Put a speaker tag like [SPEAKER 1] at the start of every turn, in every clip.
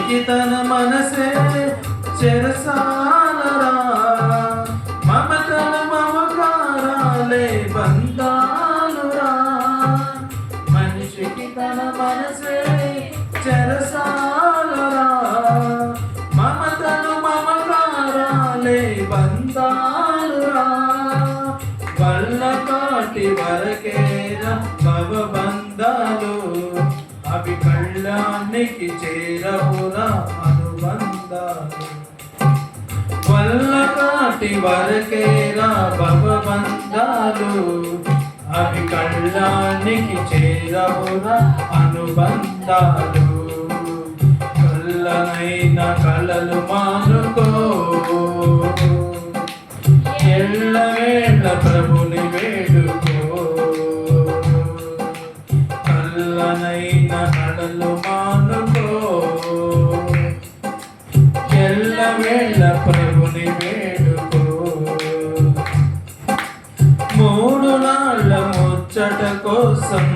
[SPEAKER 1] మనిషికి తన మనసే చెరసాలరా, మమతలు మమకారాలే బంధాలురా. మనిషికి తన మనసే చెరసాలరా, మమతలు మమకారాలే బంధాలురా. వల్ల కాటి వరకేరా భవబంధాలు, అవి కళ్ళానికి చేరవురా అనుబంధాలు. వల్ల కాటి వరకేరా భవబంధాలు, అవి కళ్ళానికి చేరవురా అనుబంధాలు. కళ్ళనైన కలలు మానుకో, ఎల్లవేళ ప్రభుని వేడుకో. కళ్ళనైన కలలు మానుకో, ఎల్లవేళ ప్రభుని వేడుకో. మూడు నాళ్ళ ముచ్చట కోసం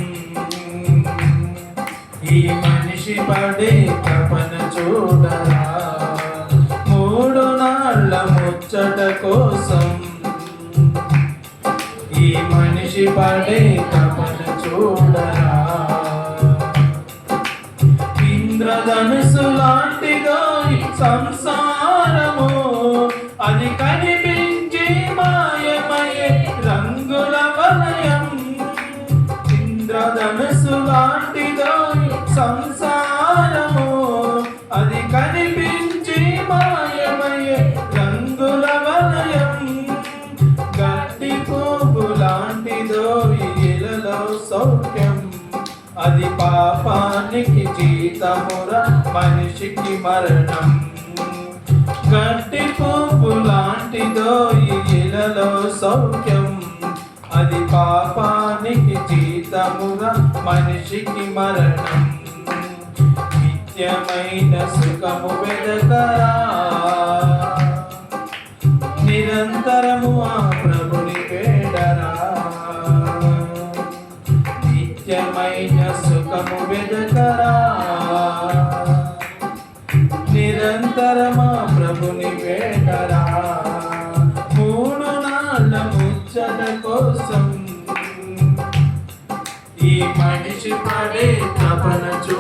[SPEAKER 1] ఈ మనిషి పడే తపన చూడరా. మూడు నాళ్ళ ముచ్చట కోసం ఈ మనిషి పడే తపన చూడరా. ఇంద్రధనుసు లాంటిదో సంసారము, అది కనిపించి మాయమయ్యే రంగుల వలయం. ఇంద్రధనుసు లాంటిదో సంసారము, అది కనిపించి మాయమయ్యే రంగుల వలయం. గడ్డి పువ్వు లాంటిదో ఇలలో సౌఖ్యం, అది పాపానికి జీతమురా మనిషికి మరణం. గడ్డి పువ్వు లాంటిదో ఇలలో సౌఖ్యం, అది పాపానికి జీతమురా మనిషికి మరణం. నిత్యమైన సుఖము వెదకరా, నిరంతరము ఆ ప్రభుని వేడరా. నిత్యమైన సుఖము వెదకరా, నిరంతరమా ప్రభుని వేడరా. మూడు నాళ్ళ ముచ్చట కోసం ఈ మనిషి పడే తపన చూ